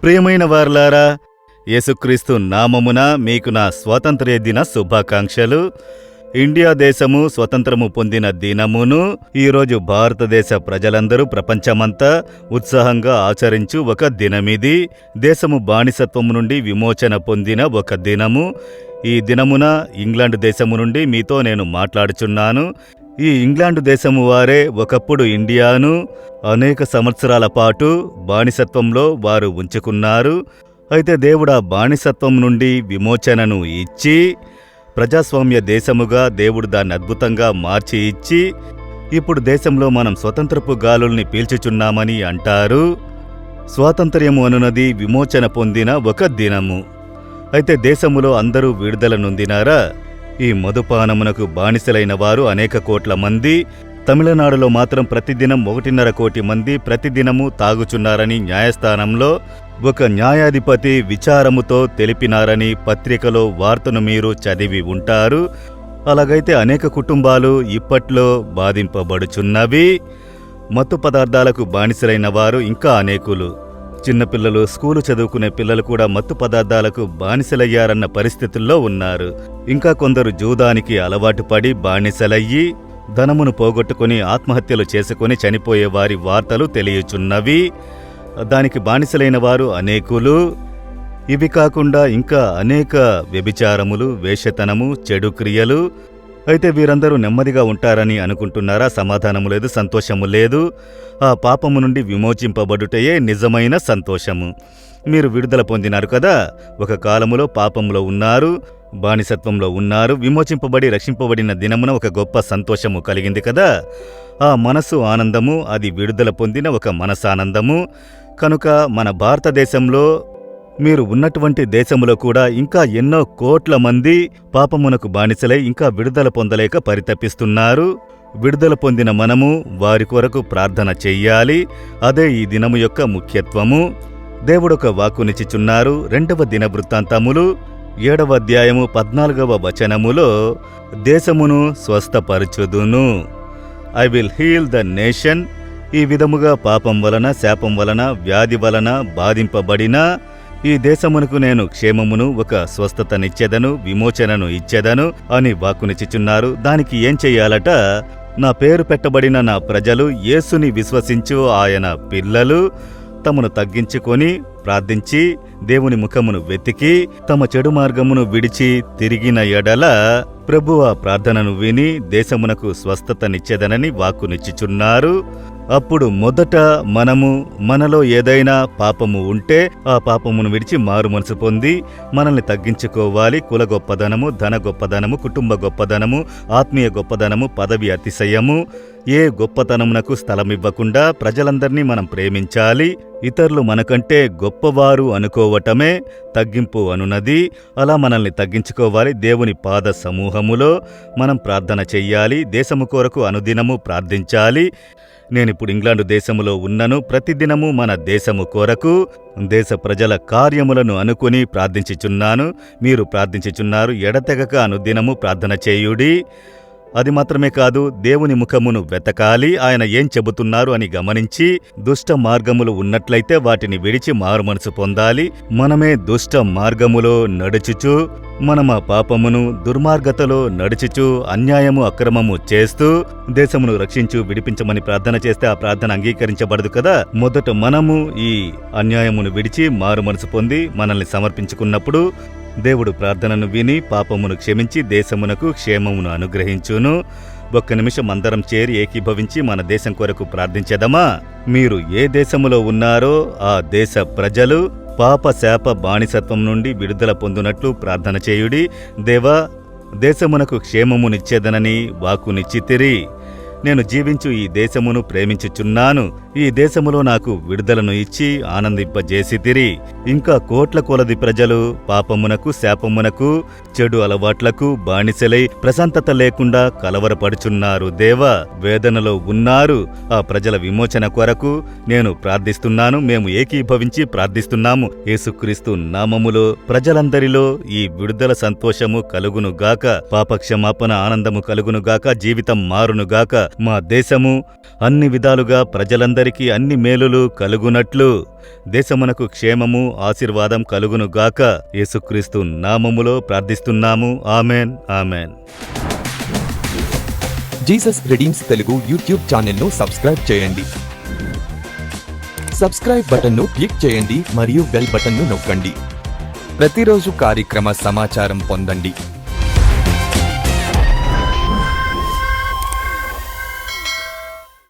ప్రియమైన వారలారా, యేసుక్రీస్తు నామమున మీకు నా స్వాతంత్ర్య దిన శుభాకాంక్షలు. ఇండియా దేశము స్వతంత్రము పొందిన దినమును ఈరోజు భారతదేశ ప్రజలందరూ ప్రపంచమంతా ఉత్సాహంగా ఆచరించు ఒక దినమిది. దేశము బానిసత్వము నుండి విమోచన పొందిన ఒక దినము. ఈ దినమున ఇంగ్లాండ్ దేశము నుండి మీతో నేను మాట్లాడుచున్నాను. ఈ ఇంగ్లాండ్ దేశము వారే ఒకప్పుడు ఇండియాను అనేక సంవత్సరాల పాటు బానిసత్వంలో వారు ఉంచుకున్నారు. అయితే దేవుడు ఆ బానిసత్వం నుండి విమోచనను ఇచ్చి ప్రజాస్వామ్య దేశముగా దేవుడు దాన్ని అద్భుతంగా మార్చి ఇచ్చి ఇప్పుడు దేశంలో మనం స్వతంత్రపు గాలుల్ని పీల్చుచున్నామని అంటారు. స్వాతంత్ర్యము అనున్నది విమోచన పొందిన ఒక దినము. అయితే దేశములో అందరూ విడుదల నొందినారా? ఈ మధుపానమునకు బానిసలైన వారు అనేక కోట్ల మంది. తమిళనాడులో మాత్రం ప్రతిదినం 1.5 కోటి మంది ప్రతిదినము తాగుచున్నారని న్యాయస్థానంలో ఒక న్యాయాధిపతి విచారముతో తెలిపినారని పత్రికలో వార్తను మీరు చదివి ఉంటారు. అలాగైతే అనేక కుటుంబాలు ఇప్పట్లో బాధింపబడుచున్నవి. మత్తు పదార్థాలకు బానిసలైన వారు ఇంకా అనేకులు. చిన్నపిల్లలు, స్కూలు చదువుకునే పిల్లలు కూడా మత్తు పదార్థాలకు బానిసలయ్యారన్న పరిస్థితుల్లో ఉన్నారు. ఇంకా కొందరు జూదానికి అలవాటు పడి బానిసలయ్యి ధనమును పోగొట్టుకుని ఆత్మహత్యలు చేసుకుని చనిపోయే వారి వార్తలు తెలియచున్నవి. దానికి బానిసలైన వారు అనేకులు. ఇవి కాకుండా ఇంకా అనేక వ్యభిచారములు, వేశ్యతనము, చెడు క్రియలు. అయితే వీరందరూ నెమ్మదిగా ఉంటారని అనుకుంటున్నారా? సమాధానము లేదు, సంతోషము లేదు. ఆ పాపము నుండి విమోచింపబడుటయే నిజమైన సంతోషము. మీరు విడుదల పొందినారు కదా. ఒక కాలములో పాపములో ఉన్నారు, బానిసత్వంలో ఉన్నారు. విమోచింపబడి రక్షింపబడిన దినమున ఒక గొప్ప సంతోషము కలిగింది కదా. ఆ మనసు ఆనందము, అది విడుదల పొందిన ఒక మనసానందము. కనుక మన భారతదేశంలో మీరు ఉన్నటువంటి దేశములో కూడా ఇంకా ఎన్నో కోట్ల మంది పాపమునకు బానిసలై ఇంకా విడుదల పొందలేక పరితపిస్తున్నారు. విడుదల పొందిన మనము వారి కొరకు ప్రార్థన చెయ్యాలి. అదే ఈ దినము యొక్క ముఖ్యత్వము. దేవుడొక వాక్కునిచ్చుచున్నారు. 2వ దినవృత్తాంతములు 7వ అధ్యాయము 14వ వచనములో, దేశమును స్వస్థపరచుదును, I will heal the nation. ఈ విధముగా పాపం వలన, శాపం వలన, వ్యాధి వలన బాధింపబడిన ఈ దేశమునకు నేను క్షేమమును, ఒక స్వస్థతనిచ్చెదను, విమోచనను ఇచ్చెదను అని వాక్కునిచ్చుచున్నారు. దానికి ఏం చెయ్యాలట? నా పేరు పెట్టబడిన నా ప్రజలు, యేసుని విశ్వసించు ఆయన పిల్లలు తమను తగ్గించుకొని ప్రార్థించి దేవుని ముఖమును వెతికి తమ చెడు మార్గమును విడిచి తిరిగిన ఎడల ప్రభువు ఆ ప్రార్థనను విని దేశమునకు స్వస్థతనిచ్చెదనని వాక్కునిచ్చుచున్నారు. అప్పుడు మొదట మనలో ఏదైనా పాపము ఉంటే ఆ పాపమును విడిచి మారు మనసు పొంది మనల్ని తగ్గించుకోవాలి. కుల గొప్పదనము, ధన గొప్పదనము, కుటుంబ గొప్పదనము, ఆత్మీయ గొప్పదనము, పదవి అతిశయము, ఏ గొప్పతనమునకు స్థలమివ్వకుండా ప్రజలందర్నీ మనం ప్రేమించాలి. ఇతరులు మనకంటే గొప్పవారు అనుకోవటమే తగ్గింపు అనున్నది. అలా మనల్ని తగ్గించుకోవాలి. దేవుని పాద సమూహములో మనం ప్రార్థన చెయ్యాలి. దేశము కొరకు అనుదినము ప్రార్థించాలి. నేనిప్పుడు ఇంగ్లాండు దేశములో ఉన్నను. ప్రతిదినము మన దేశము కొరకు, దేశ ప్రజల కార్యములను అనుకుని ప్రార్థించుచున్నాను. మీరు ప్రార్థించుచున్నారు. ఎడతెగక అనుదినము ప్రార్థన చేయుడి. అది మాత్రమే కాదు, దేవుని ముఖమును వెతకాలి. ఆయన ఏం చెబుతున్నారు అని గమనించి దుష్ట మార్గములు ఉన్నట్లయితే వాటిని విడిచి మారు మనసు పొందాలి. మనమే దుష్ట మార్గములో నడుచుచు, మనమా పాపమును, దుర్మార్గతలో నడుచుచు, అన్యాయము, అక్రమము చేస్తూ దేశమును రక్షించు, విడిపించమని ప్రార్థన చేస్తే ఆ ప్రార్థన అంగీకరించబడదు కదా. మొదట మనము ఈ అన్యాయమును విడిచి మారు మనసు పొంది మనల్ని సమర్పించుకున్నప్పుడు దేవుడు ప్రార్థనను విని పాపమును క్షమించి దేశమునకు క్షేమమును అనుగ్రహించును. ఒక్క నిమిషం అందరం చేరి ఏకీభవించి మన దేశం కొరకు ప్రార్థించెదమా? మీరు ఏ దేశములో ఉన్నారో ఆ దేశ ప్రజలు పాప శాప బానిసత్వం నుండి విడుదల పొందునట్లు ప్రార్థన చేయుడి. దేవా, దేశమునకు క్షేమమునిచ్చేదనని వాక్కునిచ్చితిరి. నేను జీవించు ఈ దేశమును ప్రేమించుచున్నాను. ఈ దేశములో నాకు విడుదలను ఇచ్చి ఆనందింపజేసితిరి. ఇంకా కోట్ల కొలది ప్రజలు పాపమునకు, శాపమునకు, చెడు అలవాట్లకు బానిసలై ప్రశాంతత లేకుండా కలవరపడుచున్నారు. దేవా, వేదనలో ఉన్నారు. ఆ ప్రజల విమోచన కొరకు నేను ప్రార్థిస్తున్నాను. మేము ఏకీభవించి ప్రార్థిస్తున్నాము. యేసుక్రీస్తు నామములో ప్రజలందరిలో ఈ విడుదల సంతోషము కలుగునుగాక. పాపక్షమాపణ ఆనందము కలుగునుగాక. జీవితం మారునుగాక. మా దేశము అన్ని విధాలుగా ప్రజలందరి దేశమందరికి అన్ని మేలులు కలుగునట్లు దేశమునకు క్షేమము ఆశీర్వాదం కలుగునుగాక. యేసుక్రీస్తు నామములో ప్రార్థిస్తున్నాము. Amen, amen. Jesus redeems Telugu YouTube ఛానల్ను సబ్స్క్రైబ్ చేయండి. సబ్స్క్రైబ్ బటన్ను క్లిక్ చేయండి మరియు బెల్ బటన్ను నొక్కండి. ప్రతిరోజు కార్యక్రమ సమాచారం పొందండి.